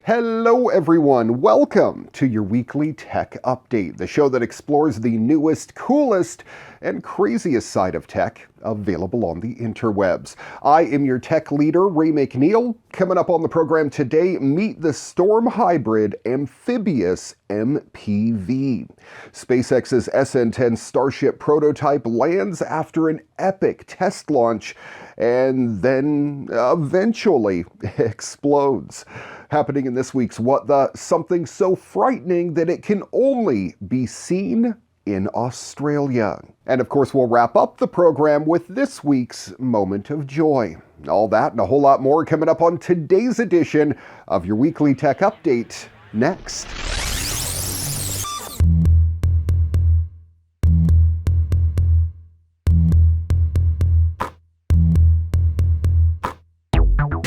Hello everyone, welcome to your weekly tech update, the show that explores the newest, coolest, and craziest side of tech available on the interwebs. I am your tech leader, Ray McNeil. Coming up on the program today, meet the Storm Hybrid Amphibious MPV. SpaceX's SN-10 Starship prototype lands after an epic test launch and then eventually explodes. Happening in this week's What The, something so frightening that it can only be seen in Australia. And of course, we'll wrap up the program with this week's Moment of Joy. All that and a whole lot more coming up on today's edition of your weekly tech update next.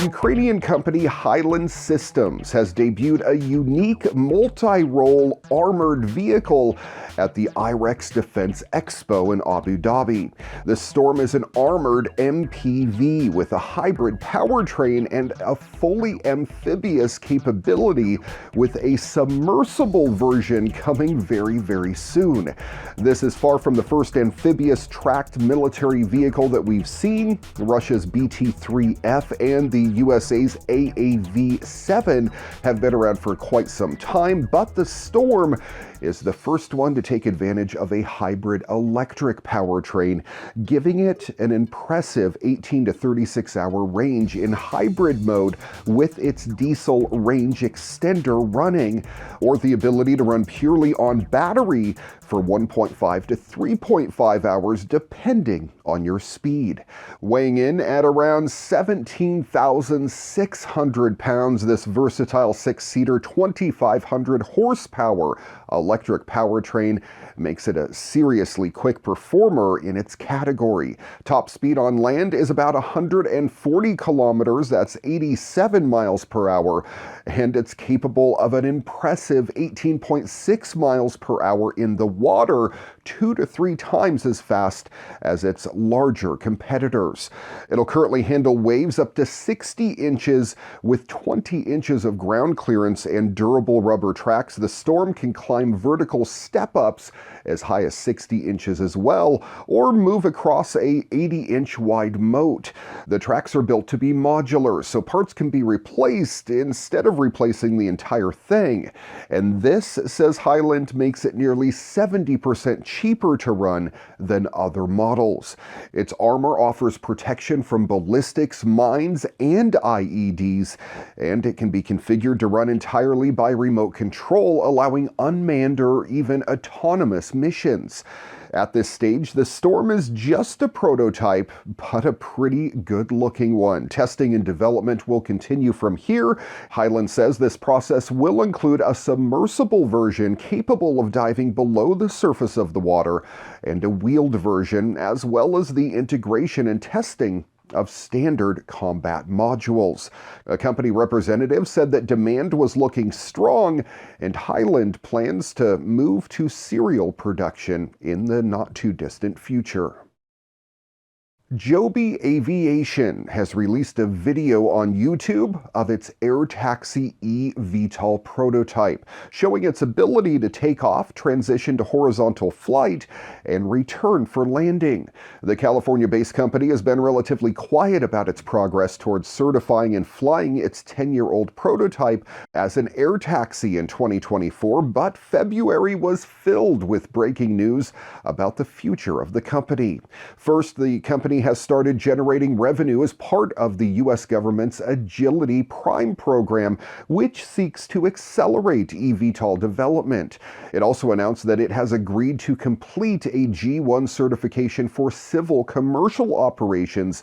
Ukrainian company Highland Systems has debuted a unique multi-role armored vehicle at the IREX Defense Expo in Abu Dhabi. The Storm is an armored MPV with a hybrid powertrain and a fully amphibious capability, with a submersible version coming very, very soon. This is far from the first amphibious tracked military vehicle that we've seen. Russia's BT-3F and the USA's AAV-7 have been around for quite some time, but the Storm is the first one to take advantage of a hybrid electric powertrain, giving it an impressive 18 to 36 hour range in hybrid mode with its diesel range extender running, or the ability to run purely on battery for 1.5 to 3.5 hours depending on your speed. Weighing in at around 17,600 pounds, this versatile six-seater 2,500 horsepower electric powertrain makes it a seriously quick performer in its category. Top speed on land is about 140 kilometers, that's 87 miles per hour, and it's capable of an impressive 18.6 miles per hour in the water, 2 to 3 times as fast as its larger competitors. It'll currently handle waves up to 60 inches with 20 inches of ground clearance and durable rubber tracks. The Storm can climb vertical step-ups as high as 60 inches as well, or move across a 80-inch wide moat. The tracks are built to be modular, so parts can be replaced instead of replacing the entire thing. And this, says Highland, makes it nearly 70% cheaper to run than other models. Its armor offers protection from ballistics, mines, and IEDs, and it can be configured to run entirely by remote control, allowing unmanned or even autonomous missions. At this stage, the Storm is just a prototype, but a pretty good-looking one. Testing and development will continue from here. Highland says this process will include a submersible version capable of diving below the surface of the water, and a wheeled version, as well as the integration and testing of standard combat modules. A company representative said that demand was looking strong, and Highland plans to move to serial production in the not-too-distant future. Joby Aviation has released a video on YouTube of its air taxi eVTOL prototype, showing its ability to take off, transition to horizontal flight, and return for landing. The California-based company has been relatively quiet about its progress towards certifying and flying its 10-year-old prototype as an air taxi in 2024, but February was filled with breaking news about the future of the company. First, the company has started generating revenue as part of the U.S. government's Agility Prime program, which seeks to accelerate eVTOL development. It also announced that it has agreed to complete a G1 certification for civil commercial operations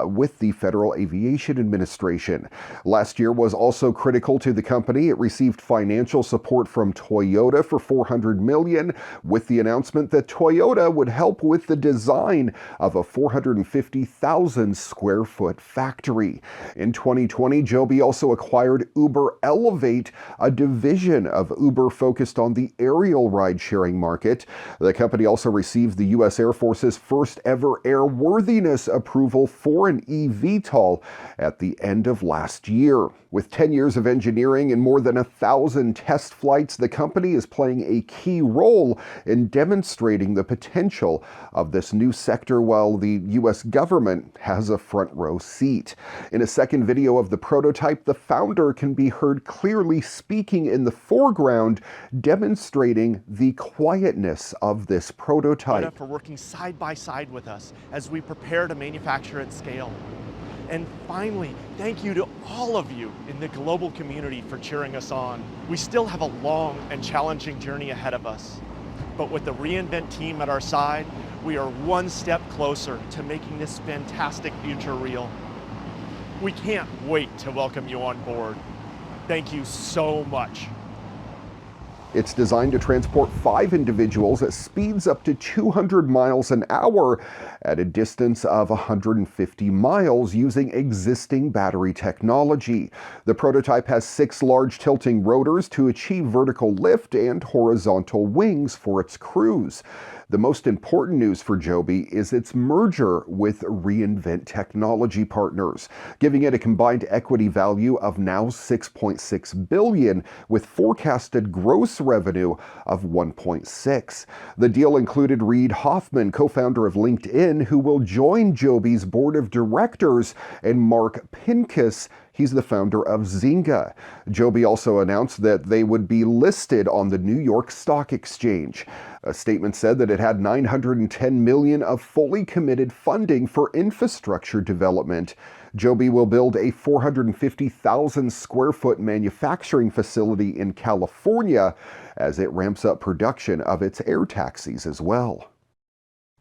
with the Federal Aviation Administration. Last year was also critical to the company. It received financial support from Toyota for $400 million, with the announcement that Toyota would help with the design of a 450,000 square foot factory. In 2020, Joby also acquired Uber Elevate, a division of Uber focused on the aerial ride-sharing market. The company also received the U.S. Air Force's first ever airworthiness approval for an eVTOL at the end of last year. With 10 years of engineering and more than 1,000 test flights, the company is playing a key role in demonstrating the potential of this new sector while the U.S. government has a front row seat. In a second video of the prototype, the founder can be heard clearly speaking in the foreground, demonstrating the quietness of this prototype. For working side by side with us as we prepare to manufacture at scale. And finally, thank you to all of you in the global community for cheering us on. We still have a long and challenging journey ahead of us, but with the reInvent team at our side, we are one step closer to making this fantastic future real. We can't wait to welcome you on board. Thank you so much. It's designed to transport 5 individuals at speeds up to 200 miles an hour at a distance of 150 miles using existing battery technology. The prototype has 6 large tilting rotors to achieve vertical lift and horizontal wings for its crews. The most important news for Joby is its merger with reInvent technology partners, giving it a combined equity value of now $6.6 billion with forecasted gross revenue of $1.6. The deal included Reid Hoffman, co-founder of LinkedIn, who will join Joby's board of directors, and Mark Pincus. He's the founder of Zynga. Joby also announced that they would be listed on the New York Stock Exchange. A statement said that it had $910 million of fully committed funding for infrastructure development. Joby will build a 450,000 square foot manufacturing facility in California as it ramps up production of its air taxis as well.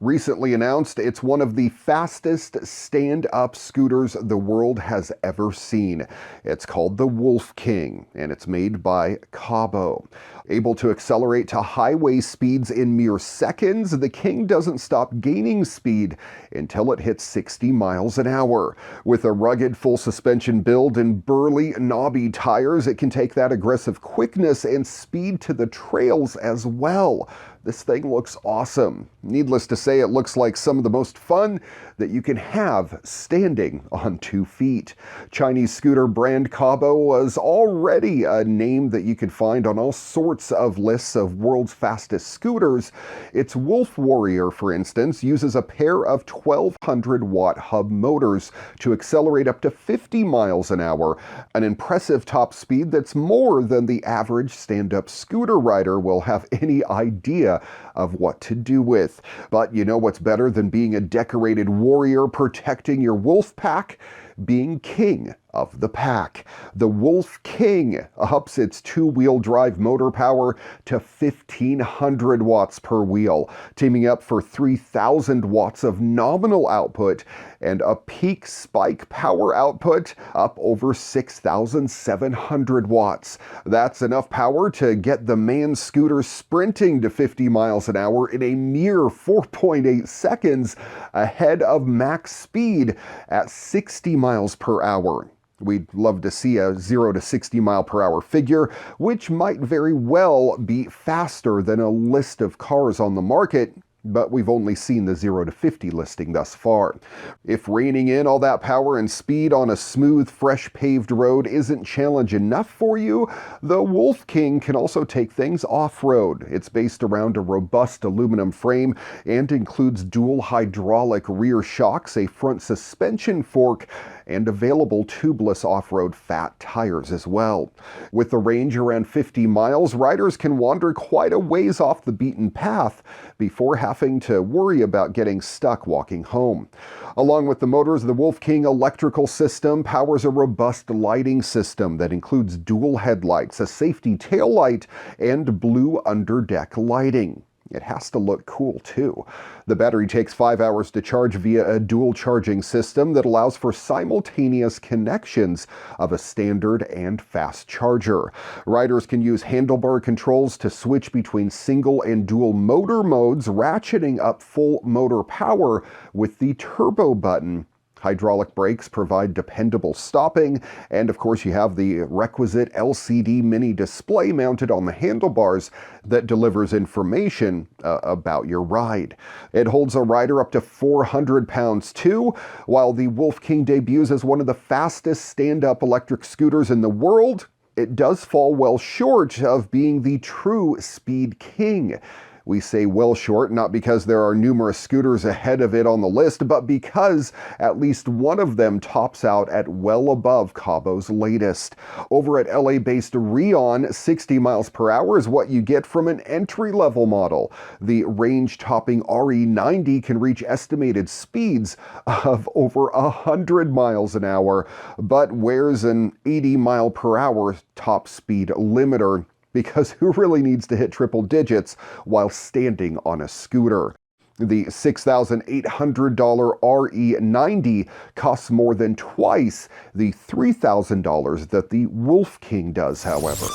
Recently announced, it's one of the fastest stand-up scooters the world has ever seen. It's called the Wolf King, and it's made by Cabo. Able to accelerate to highway speeds in mere seconds, the King doesn't stop gaining speed until it hits 60 miles an hour. With a rugged full suspension build and burly, knobby tires, it can take that aggressive quickness and speed to the trails as well. This thing looks awesome. Needless to say, it looks like some of the most fun that you can have standing on 2 feet. Chinese scooter brand Cabo was already a name that you could find on all sorts of lists of world's fastest scooters. Its Wolf Warrior, for instance, uses a pair of 1,200-watt hub motors to accelerate up to 50 miles an hour, an impressive top speed that's more than the average stand-up scooter rider will have any idea of what to do with. But you know what's better than being a decorated warrior protecting your wolf pack? Being king of the pack. The Wolf King ups its 2-wheel drive motor power to 1,500 watts per wheel, teaming up for 3,000 watts of nominal output and a peak spike power output up over 6,700 watts. That's enough power to get the man scooter sprinting to 50 miles an hour in a mere 4.8 seconds ahead of max speed at 60 miles per hour. We'd love to see a 0 to 60 mile per hour figure, which might very well be faster than a list of cars on the market, but we've only seen the 0 to 50 listing thus far. If reining in all that power and speed on a smooth, fresh paved road isn't challenge enough for you, the Wolf King can also take things off-road. It's based around a robust aluminum frame and includes dual hydraulic rear shocks, a front suspension fork, and available tubeless off-road fat tires as well. With a range around 50 miles, riders can wander quite a ways off the beaten path before having to worry about getting stuck walking home. Along with the motors, the Wolf King electrical system powers a robust lighting system that includes dual headlights, a safety taillight, and blue underdeck lighting. It has to look cool too. The battery takes 5 hours to charge via a dual charging system that allows for simultaneous connections of a standard and fast charger. Riders can use handlebar controls to switch between single and dual motor modes, ratcheting up full motor power with the turbo button, Hydraulic brakes provide dependable stopping, and of course you have the requisite LCD mini display mounted on the handlebars that delivers information about your ride. It holds a rider up to 400 pounds too. While the Wolf King debuts as one of the fastest stand-up electric scooters in the world, it does fall well short of being the true speed king. We say well short, not because there are numerous scooters ahead of it on the list, but because at least one of them tops out at well above Cabo's latest. Over at LA-based Rion, 60 miles per hour is what you get from an entry-level model. The range-topping RE90 can reach estimated speeds of over 100 miles an hour, but wears an 80 mile per hour top speed limiter, because who really needs to hit triple digits while standing on a scooter? The $6,800 RE90 costs more than twice the $3,000 that the Wolf King does, however.